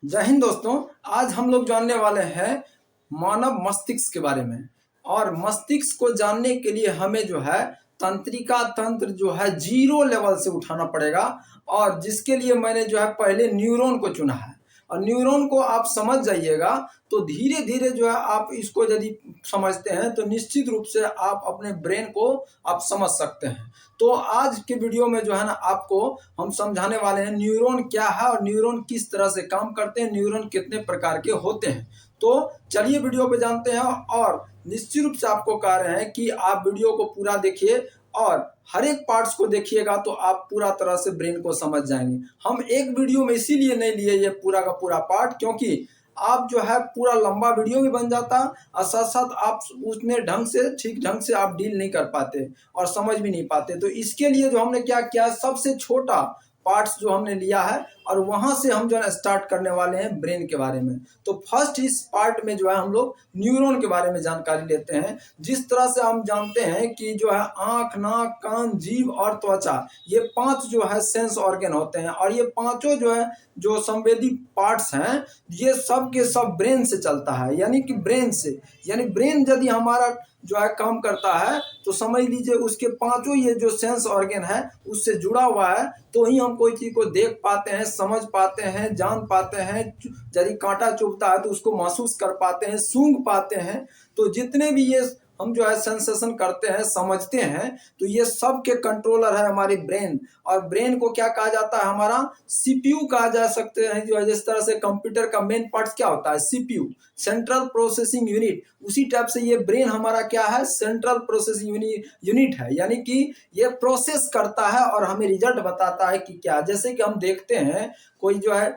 जय हिंद दोस्तों। आज हम लोग जानने वाले हैं मानव मस्तिष्क के बारे में। और मस्तिष्क को जानने के लिए हमें जो है तंत्रिका तंत्र जो है जीरो लेवल से उठाना पड़ेगा। और जिसके लिए मैंने जो है पहले न्यूरॉन को चुना है। और न्यूरॉन को आप समझ जाइएगा तो धीरे धीरे जो है आप इसको यदि समझते हैं तो निश्चित रूप से आप अपने ब्रेन को आप समझ सकते हैं। तो आज के वीडियो में जो है ना आपको हम समझाने वाले हैं न्यूरॉन क्या है और न्यूरॉन किस तरह से काम करते हैं, न्यूरॉन कितने प्रकार के होते हैं। तो चलिए वीडियो पे जानते हैं। और निश्चित रूप से आपको कह रहे हैं कि आप वीडियो को पूरा देखिए और हर एक पार्ट्स को देखिएगा तो आप पूरा तरह से ब्रेन को समझ जाएंगे। हम एक वीडियो में इसीलिए नहीं लिए ये पूरा का पूरा पार्ट, क्योंकि आप जो है पूरा लंबा वीडियो भी बन जाता और साथ साथ आप उतने ढंग से ठीक ढंग से आप डील नहीं कर पाते और समझ भी नहीं पाते। तो इसके लिए जो हमने क्या किया, सबसे छोटा पार्ट्स जो हमने लिया है और वहां से हम जो है स्टार्ट करने वाले हैं ब्रेन के बारे में। तो फर्स्ट इस पार्ट में जो है हम लोग न्यूरॉन के बारे में जानकारी लेते हैं। जिस तरह से हम जानते हैं कि जो है आंख, नाक, कान, जीभ और त्वचा, ये पांच जो है सेंस ऑर्गन होते हैं। और ये पांचों जो है जो संवेदी पार्ट्स हैं ये सब के सब ब्रेन से चलता है, यानी कि ब्रेन से। यानी ब्रेन यदि हमारा जो है काम करता है तो समझ लीजिए उसके पांचों ये जो सेंस ऑर्गन है उससे जुड़ा हुआ है, तो ही हम कोई चीज को देख पाते हैं, समझ पाते हैं, जान पाते हैं। यदि कांटा चुभता है तो उसको महसूस कर पाते हैं, सूंघ पाते हैं। तो जितने भी ये हम जो है सेंसेशन करते हैं, समझते हैं, तो ये सब के कंट्रोलर है हमारी ब्रेन। और ब्रेन को क्या कहा जाता है, हमारा सीपीयू कहा जा सकते हैं। जो है जिस तरह से कंप्यूटर का मेन पार्ट क्या होता है, सीपीयू, सेंट्रल प्रोसेसिंग यूनिट, उसी टाइप से ये ब्रेन हमारा क्या है, सेंट्रल प्रोसेसिंग यूनिट है। यानी कि ये प्रोसेस करता है और हमें रिजल्ट बताता है कि क्या। जैसे कि हम देखते हैं कोई जो है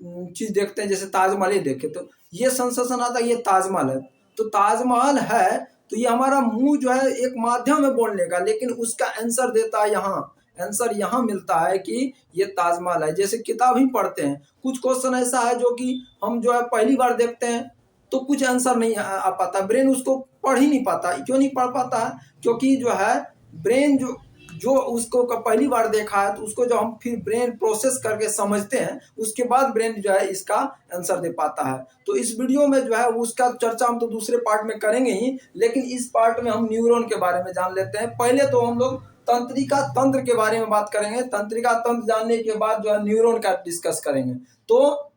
चीज देखते हैं, जैसे ताजमहल ही देखे तो ये सेंसेशन आता है, ये ताजमहल है। तो ताजमहल है तो ये हमारा मुंह जो है एक माध्यम है बोलने का, लेकिन उसका आंसर देता है यहाँ, आंसर यहाँ मिलता है कि ये ताजमहल है। जैसे किताब ही पढ़ते हैं, कुछ क्वेश्चन ऐसा है जो कि हम जो है पहली बार देखते हैं तो कुछ आंसर नहीं आ पाता, ब्रेन उसको पढ़ ही नहीं पाता। क्यों नहीं पढ़ पाता है, क्योंकि जो है ब्रेन जो जो उसको पहली बार देखा है तो उसको जो हम फिर ब्रेन प्रोसेस करके समझते हैं उसके बाद ब्रेन जो है इसका आंसर दे पाता है। तो इस वीडियो में जो है उसका चर्चा हम तो दूसरे पार्ट में करेंगे ही, लेकिन इस पार्ट में हम न्यूरॉन के बारे में जान लेते हैं। पहले तो हम लोग तंत्रिका तंत्र के बारे में बात करेंगे, तंत्रिका तंत्र जानने के बाद जो है न्यूरॉन का डिस्कस करेंगे। तो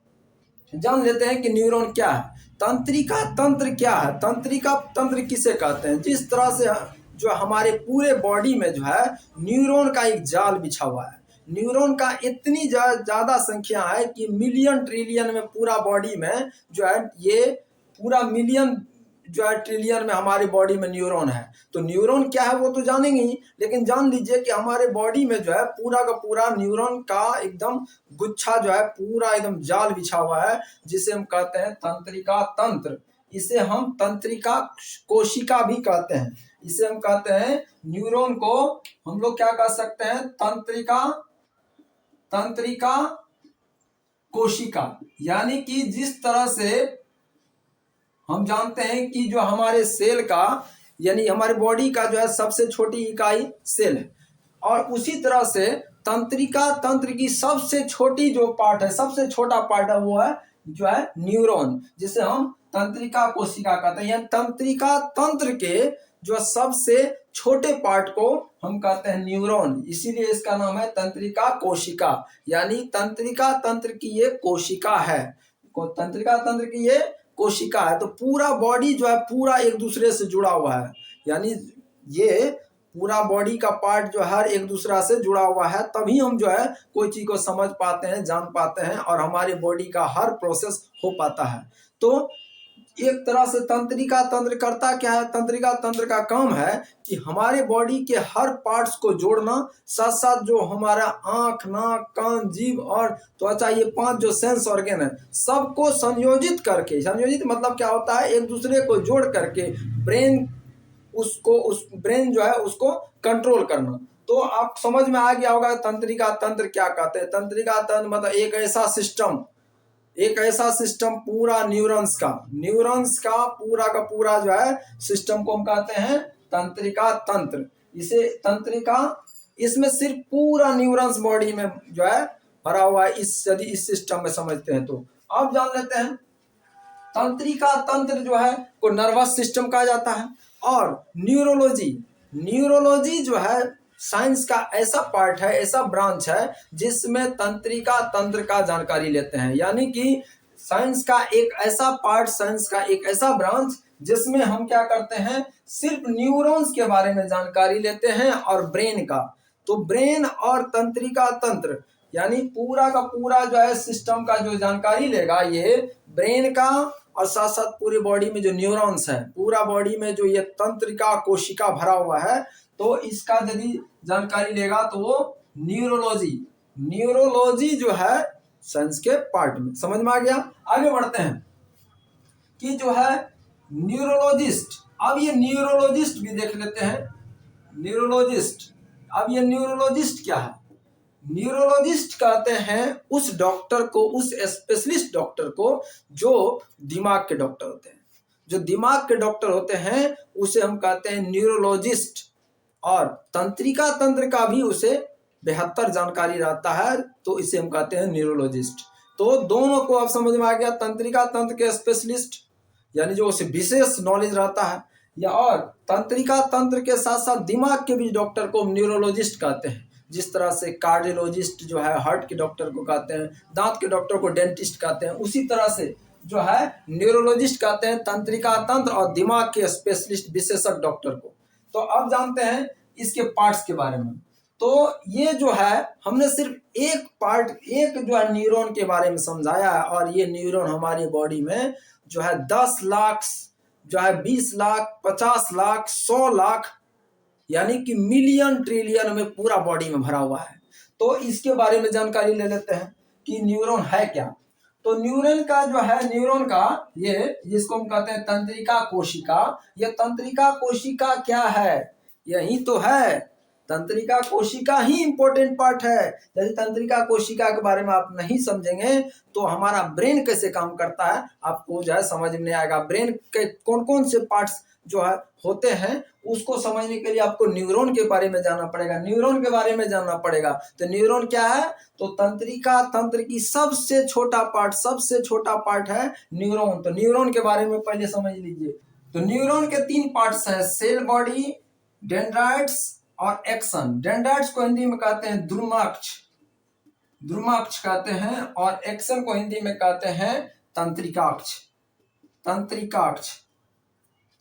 जान लेते हैं कि न्यूरॉन क्या है, तंत्रिका तंत्र क्या है। तंत्रिका तंत्र किसे कहते हैं, जिस तरह से जो हमारे पूरे बॉडी में जो है न्यूरॉन का एक जाल बिछा हुआ है। न्यूरॉन का इतनी ज्यादा संख्या है कि मिलियन ट्रिलियन में पूरा बॉडी में जो है ये पूरा मिलियन जो है ट्रिलियन में हमारी बॉडी में न्यूरॉन है। तो न्यूरॉन क्या है वो तो जानेंगे ही, लेकिन जान लीजिए कि हमारे बॉडी में जो है पूरा का पूरा न्यूरॉन का एकदम गुच्छा जो है पूरा एकदम जाल बिछा हुआ है, जिसे हम कहते हैं तंत्रिका तंत्र। इसे हम तंत्रिका कोशिका भी कहते हैं। इसे हम कहते हैं न्यूरॉन को हम लोग क्या कह सकते हैं, तंत्रिका तंत्रिका कोशिका। यानी कि जिस तरह से हम जानते हैं कि जो हमारे सेल का यानी हमारे बॉडी का जो है सबसे छोटी इकाई सेल है, और उसी तरह से तंत्रिका तंत्र की सबसे छोटी जो पार्ट है, सबसे छोटा पार्ट है वो है जो है न्यूरॉन, जिसे हम तंत्रिका कोशिका कहते हैं। तंत्रिका तंत्र के जो सबसे छोटे पार्ट को हम कहते हैं न्यूरॉन, इसीलिए इसका नाम है तंत्रिका कोशिका। यानी तंत्रिका तंत्र की ये कोशिका है, तंत्रिका तंत्र की ये कोशिका है। तो पूरा बॉडी जो है पूरा एक दूसरे से जुड़ा हुआ है, यानी ये पूरा बॉडी का पार्ट जो हर एक दूसरा से जुड़ा हुआ है, तभी हम जो है कोई चीज को समझ पाते हैं, जान पाते हैं और हमारे बॉडी का हर प्रोसेस हो पाता है। तो एक तरह से तंत्रिका तंत्र करता क्या है, तंत्रिका तंत्र का काम है कि हमारे बॉडी के हर पार्ट्स को जोड़ना, साथ साथ जो हमारा आंख, नाक, कान, जीभ और त्वचा, ये पांच जो सेंस ऑर्गन है सबको संयोजित करके, संयोजित मतलब क्या होता है, एक दूसरे को जोड़ करके ब्रेन उस ब्रेन जो है उसको कंट्रोल करना। तो आप समझ में आ गया होगा तंत्रिका तंत्र क्या कहते हैं। तंत्रिका तंत्र मतलब एक ऐसा सिस्टम पूरा न्यूरॉन्स का पूरा जो है सिस्टम को हम कहते हैं तंत्रिका तंत्र। इसे तंत्रिका, इसमें सिर्फ पूरा न्यूरॉन्स बॉडी में जो है भरा हुआ है, इस यदि इस सिस्टम में समझते हैं तो। अब जान लेते हैं तंत्रिका तंत्र जो है को नर्वस सिस्टम कहा जाता है। और न्यूरोलॉजी, न्यूरोलॉजी जो है साइंस का ऐसा पार्ट है, ऐसा ब्रांच है जिसमें तंत्रिका तंत्र का जानकारी लेते हैं। यानी कि साइंस का एक ऐसा पार्ट, साइंस का एक ऐसा ब्रांच जिसमें हम क्या करते हैं, सिर्फ न्यूरॉन्स के बारे में जानकारी लेते हैं और ब्रेन का। तो ब्रेन और तंत्रिका तंत्र यानी पूरा का पूरा जो है सिस्टम का जो जानकारी लेगा ये ब्रेन का, और साथ साथ पूरी बॉडी में जो न्यूरॉन्स है, पूरा बॉडी में जो ये तंत्रिका कोशिका भरा हुआ है, तो इसका यदि जानकारी लेगा तो वो न्यूरोलॉजी, न्यूरोलॉजी जो है साइंस के पार्ट में। समझ में आ गया? आगे बढ़ते हैं कि जो है न्यूरोलॉजिस्ट, अब ये न्यूरोलॉजिस्ट भी देख लेते हैं। न्यूरोलॉजिस्ट, अब ये न्यूरोलॉजिस्ट क्या है? न्यूरोलॉजिस्ट कहते हैं उस डॉक्टर को, उस स्पेशलिस्ट डॉक्टर को जो दिमाग के डॉक्टर होते हैं। जो दिमाग के डॉक्टर होते हैं उसे हम कहते हैं न्यूरोलॉजिस्ट। और तंत्रिका तंत्र का भी उसे बेहतर जानकारी रहता है, तो इसे हम कहते हैं न्यूरोलॉजिस्ट। तो दोनों को आप समझ में आ गया, तंत्रिका तंत्र के स्पेशलिस्ट यानी जो उसे विशेष नॉलेज रहता है, या और तंत्रिका तंत्र के साथ साथ दिमाग के भी डॉक्टर को न्यूरोलॉजिस्ट कहते हैं। जिस तरह से कार्डियोलॉजिस्ट जो है हार्ट के डॉक्टर को कहते हैं, दांत के डॉक्टर को डेंटिस्ट कहते हैं, उसी तरह से जो है न्यूरोलॉजिस्ट कहते हैं तंत्रिका तंत्र और दिमाग के स्पेशलिस्ट विशेषज्ञ डॉक्टर को। तो अब जानते हैं इसके पार्ट्स के बारे में। तो ये जो है हमने सिर्फ एक पार्ट, एक जो है न्यूरॉन के बारे में समझाया है, और ये न्यूरॉन हमारी बॉडी में जो है 10 लाख, जो है 20 लाख, 50 लाख, 100 लाख, यानी कि मिलियन ट्रिलियन में पूरा बॉडी में भरा हुआ है। तो इसके बारे में जानकारी ले लेते हैं कि न्यूरॉन है क्या। तो न्यूरॉन का जो है, न्यूरॉन का ये जिसको हम कहते हैं तंत्रिका कोशिका, ये तंत्रिका कोशिका क्या है? यही तो है, तंत्रिका कोशिका ही इंपॉर्टेंट पार्ट है। यदि तंत्रिका कोशिका के बारे में आप नहीं समझेंगे तो हमारा ब्रेन कैसे काम करता है आपको जो है समझ में नहीं आएगा। ब्रेन के कौन कौन से पार्ट्स जो है होते हैं उसको समझने के लिए आपको न्यूरॉन के बारे में जानना पड़ेगा, न्यूरॉन के बारे में जानना पड़ेगा। तो न्यूरॉन क्या है? तो तंत्रिका तंत्र की सबसे छोटा पार्ट, सबसे छोटा पार्ट है न्यूरॉन। तो न्यूरॉन के बारे में पहले समझ लीजिए। तो न्यूरॉन के 3 पार्ट्स हैं, सेल बॉडी, डेंड्राइट्स और एक्सन। डेंड्राइट्स को हिंदी में कहते हैं ध्रुमाक्ष, ध्रुमाक्ष कहते हैं, और एक्सन को हिंदी में कहते हैं तंत्रिकाक्ष, तंत्रिकाक्ष,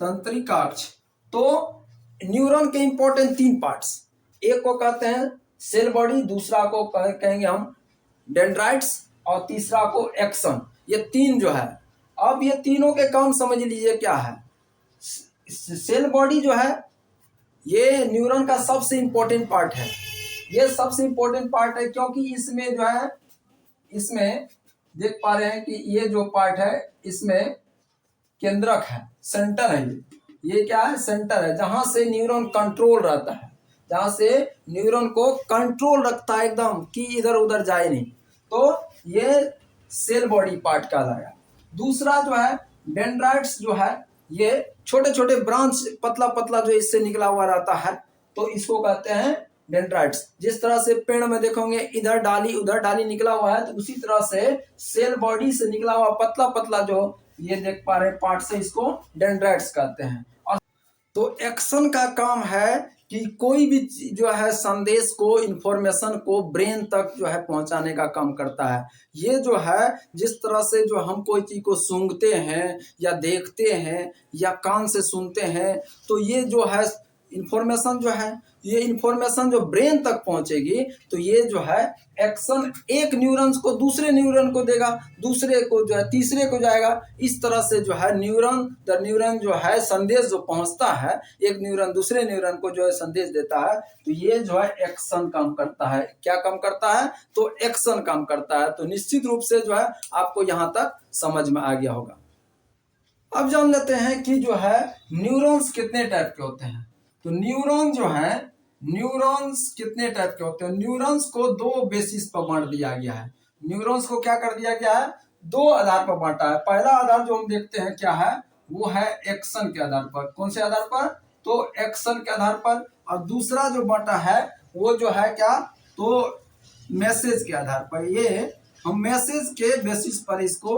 तंत्रिकाक्ष। तो न्यूरॉन के इंपॉर्टेंट 3 पार्ट्स, एक को कहते हैं सेल बॉडी, दूसरा को कहेंगे हम डेंड्राइट्स, और तीसरा को एक्सन। ये 3 जो है, अब ये तीनों के काम समझ लीजिए क्या है। सेल बॉडी जो है ये न्यूरॉन का सबसे इंपॉर्टेंट पार्ट है। ये सबसे इंपॉर्टेंट पार्ट है क्योंकि इसमें जो है, इसमें देख पा रहे हैं कि ये जो पार्ट है इसमें केंद्रक है, सेंटर है। ये क्या है? सेंटर है, जहां से न्यूरॉन कंट्रोल रहता है, जहां से न्यूरॉन को कंट्रोल रखता है एकदम कि इधर उधर जाए नहीं। तो ये सेल बॉडी पार्ट कहलाएगा। दूसरा जो है डेंड्राइट्स, जो है ये छोटे छोटे ब्रांच, पतला पतला जो इससे निकला हुआ रहता है, तो इसको कहते हैं डेंड्राइट्स। जिस तरह से पेड़ में देखोगे इधर डाली उधर डाली निकला हुआ है, तो उसी तरह से सेल बॉडी से निकला हुआ पतला पतला जो ये देख पा रहे हैं पार्ट से, इसको डेंड्राइट्स कहते हैं। और तो एक्शन का काम है कि कोई भी जो है संदेश को, इंफॉर्मेशन को ब्रेन तक जो है पहुंचाने का काम करता है। ये जो है जिस तरह से जो हम कोई चीज को सूंघते हैं या देखते हैं या कान से सुनते हैं, तो ये जो है इंफॉर्मेशन जो है, ये इंफॉर्मेशन जो ब्रेन तक पहुंचेगी, तो ये जो है एक्शन एक न्यूरॉन्स को दूसरे न्यूरॉन को देगा, दूसरे को जो है तीसरे को जाएगा। इस तरह से जो है न्यूरॉन दर न्यूरॉन जो है संदेश जो पहुंचता है, एक न्यूरॉन दूसरे न्यूरॉन को जो है संदेश देता है, तो ये जो है एक्शन काम करता है। क्या काम करता है? तो एक्शन काम करता है। तो निश्चित रूप से जो है आपको यहाँ तक समझ में आ गया होगा। अब जान लेते हैं कि जो है न्यूरॉन्स कितने टाइप के होते हैं। तो न्यूरॉन जो है, न्यूरॉन्स कितने टाइप के होते हैं? न्यूरॉन्स को 2 बेसिस पर बांट दिया गया है। न्यूरॉन्स को क्या कर दिया गया है? 2 आधार पर बांटा है। पहला आधार जो हम देखते हैं क्या है, वो है एक्शन के आधार पर। कौन से आधार पर? तो एक्शन के आधार पर। और दूसरा जो बांटा है वो जो है क्या, तो मैसेज के आधार पर। ये हम मैसेज के बेसिस पर इसको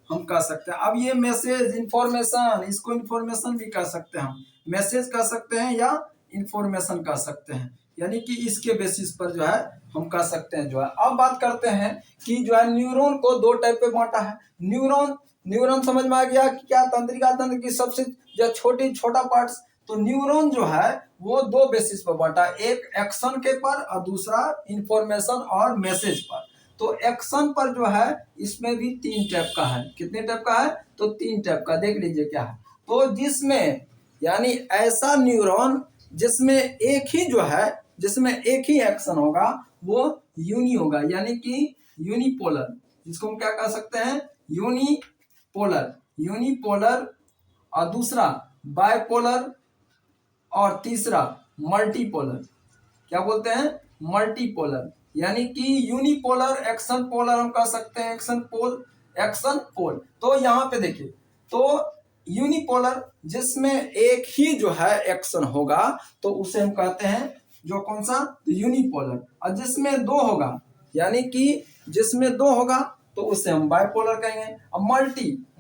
हम कह सकते हैं। अब ये मैसेज इंफॉर्मेशन, इसको इंफॉर्मेशन भी कह सकते हैं, हम मैसेज कह सकते हैं या इंफॉर्मेशन कह सकते हैं, यानी कि इसके बेसिस पर जो है हम कह सकते हैं जो है। अब बात करते हैं कि जो है न्यूरॉन को दो टाइप पे बांटा है। न्यूरॉन समझ में आ गया कि क्या, तंत्रिका तंत्र की सबसे जो छोटा पार्ट्स। तो न्यूरॉन जो है वो दो बेसिस पर बांटा है, एक एक्शन के पर और दूसरा इंफॉर्मेशन और मैसेज पर। तो एक्शन पर जो है इसमें भी 3 टाइप का है। कितने टाइप का है? तो 3 टाइप का। देख लीजिए क्या है। तो जिसमें यानी ऐसा न्यूरॉन जिसमें एक ही एक्शन होगा वो यूनी होगा, यानी कि यूनिपोलर, जिसको हम क्या कह सकते हैं? यूनिपोलर और दूसरा बाइपोलर और तीसरा मल्टीपोलर। क्या बोलते हैं? मल्टीपोलर, यानी कि यूनिपोलर, एक्शन पोलर हम कह सकते हैं, एक्शन पोल। तो यहाँ पे देखिए, तो यूनिपोलर जिसमें एक ही जो है एक्शन होगा तो उसे हम कहते हैं जो कौन सा? तो यूनिपोलर। और जिसमें दो होगा, यानी कि जिसमें दो होगा तो उसे हम बाइपोलर कहेंगे। और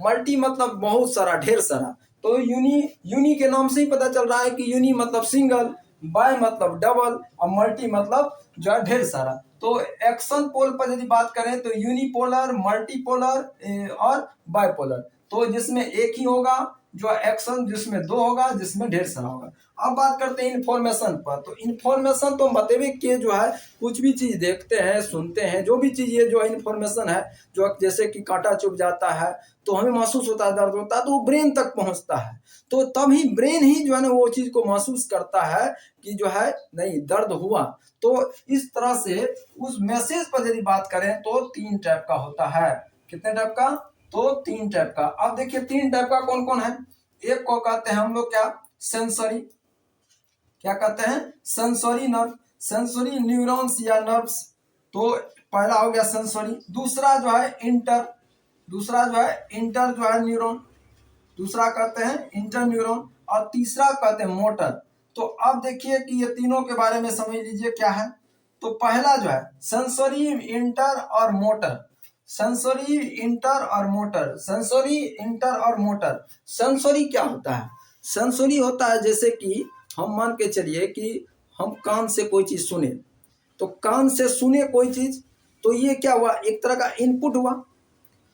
मल्टी मतलब बहुत सारा, ढेर सारा। तो यूनी के नाम से ही पता चल रहा है कि यूनी मतलब सिंगल, बाय मतलब डबल और मल्टी मतलब जो है ढेर सारा। तो एक्शन पोल पर यदि बात करें तो यूनिपोलर, मल्टीपोलर और बाइपोलर। तो जिसमें एक ही होगा जो एक्शन, जिसमें दो होगा, जिसमें ढेर सारा होगा। अब बात करते हैं इन्फॉर्मेशन पर। तो इन्फॉर्मेशन तो बतेबे के जो है कुछ भी चीज देखते हैं, सुनते हैं, जो भी चीज ये जो इन्फॉर्मेशन है, जो जैसे कि कांटा चुभ जाता है तो हमें महसूस होता है, दर्द होता है, तो वो ब्रेन तक पहुंचता है। तो तभी ब्रेन ही जो है ना वो चीज को महसूस करता है कि जो है नहीं, दर्द हुआ। तो इस तरह से उस मैसेज पर यदि बात करें तो 3 टाइप का होता है। कितने टाइप का? तो 3 टाइप का। अब देखिए 3 टाइप का कौन कौन है। एक को कहते हैं हम लोग क्या? सेंसरी। क्या कहते हैं? सेंसरी नर्व, सेंसरी न्यूरॉन्स या नर्व्स। तो पहला हो गया सेंसरी। दूसरा जो है इंटर जो है न्यूरॉन, दूसरा कहते हैं इंटर न्यूरॉन। और तीसरा कहते हैं मोटर। तो अब देखिए कि ये तीनों के बारे में समझ लीजिए क्या है। तो पहला जो है सेंसरी, इंटर और मोटर। सेंसरी, इंटर और मोटर। सेंसरी क्या होता है? सेंसरी होता है जैसे कि हम मान के चलिए कि हम कान से कोई चीज सुने, तो कान से सुने कोई चीज, तो ये क्या हुआ? एक तरह का इनपुट हुआ।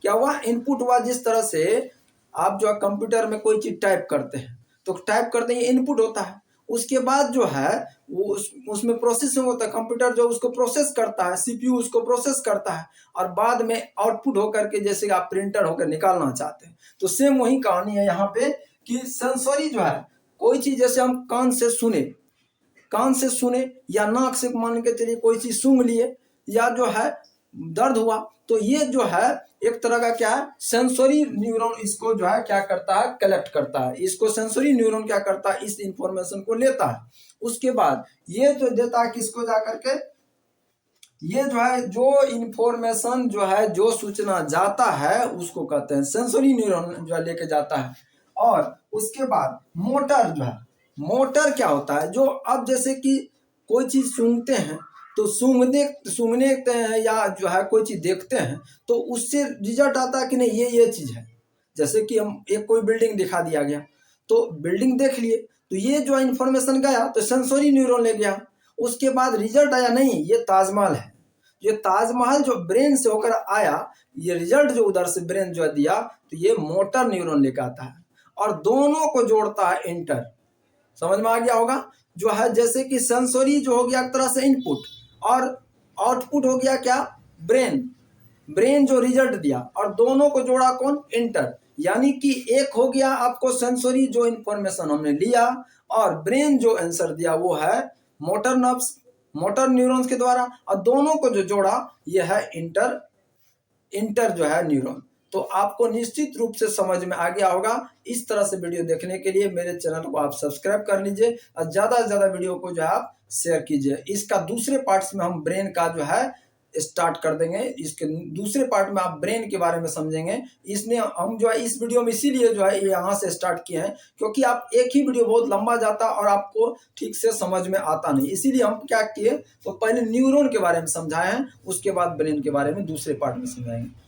क्या हुआ? इनपुट हुआ। जिस तरह से आप जो है कंप्यूटर में कोई चीज टाइप करते हैं तो टाइप करते हैं, इनपुट होता है। उसके बाद जो है वो उसमें प्रोसेसिंग होता है, कंप्यूटर जो उसको प्रोसेस करता है, सीपीयू उसको प्रोसेस करता है और बाद में आउटपुट होकर के, जैसे आप प्रिंटर होकर निकालना चाहते हैं। तो सेम वही कहानी है यहाँ पे कि सेंसरी जो है कोई चीज, जैसे हम कान से सुने या नाक से मान के चलिए कोई चीज सूंघ लिए, या जो है दर्द हुआ, तो ये जो है एक तरह का क्या है? सेंसरी न्यूरॉन इसको जो है क्या करता है? कलेक्ट करता है। इसको सेंसरी न्यूरॉन क्या करता है? इस इंफॉर्मेशन को लेता है। उसके बाद ये जो देता है किसको जा करके? ये जो है जो इंफॉर्मेशन जो है, जो सूचना जाता है उसको कहते हैं सेंसरी न्यूरॉन जो लेके जाता है। और उसके बाद मोटर जो है, मोटर क्या होता है? जो अब जैसे कि कोई चीज सूंघते हैं तो सूंघने हैं या जो है कोई चीज देखते हैं तो उससे रिजल्ट आता है कि नहीं ये चीज है। जैसे कि हम एक कोई बिल्डिंग दिखा दिया गया तो बिल्डिंग देख लिए, तो ये जो इंफॉर्मेशन गया तो सेंसरी न्यूरॉन ले गया। उसके बाद रिजल्ट आया, नहीं ये ताजमहल है। ये ताजमहल जो ब्रेन से होकर आया, ये रिजल्ट जो उधर से ब्रेन जो दिया, तो ये मोटर न्यूरॉन लेकर आता है और दोनों को जोड़ता है इंटर। समझ में आ गया होगा? जो है जैसे कि सेंसरी जो हो गया एक तरह से इनपुट और आउटपुट हो गया क्या? ब्रेन जो रिजल्ट दिया, और दोनों को जोड़ा कौन? इंटर। यानी कि एक हो गया आपको सेंसरी जो इंफॉर्मेशन हमने लिया, और ब्रेन जो आंसर दिया वो है मोटर न्यूरॉन्स के द्वारा, और दोनों को जो जोड़ा ये है इंटर जो है न्यूरॉन। तो आपको निश्चित रूप से समझ में आ गया होगा। इस तरह से वीडियो देखने के लिए मेरे चैनल को आप सब्सक्राइब कर लीजिए और ज्यादा से ज्यादा वीडियो को जो है आप शेयर कीजिए। इसका दूसरे पार्ट्स में हम ब्रेन का जो है स्टार्ट कर देंगे। इसके दूसरे पार्ट में आप ब्रेन के बारे में समझेंगे। इसने हम जो है इस वीडियो में इसीलिए जो है ये यहाँ से स्टार्ट किए हैं, क्योंकि आप एक ही वीडियो बहुत लंबा जाता और आपको ठीक से समझ में आता नहीं। इसीलिए हम क्या किए, तो पहले न्यूरॉन के बारे में समझाए हैं, उसके बाद ब्रेन के बारे में दूसरे पार्ट में समझाएंगे।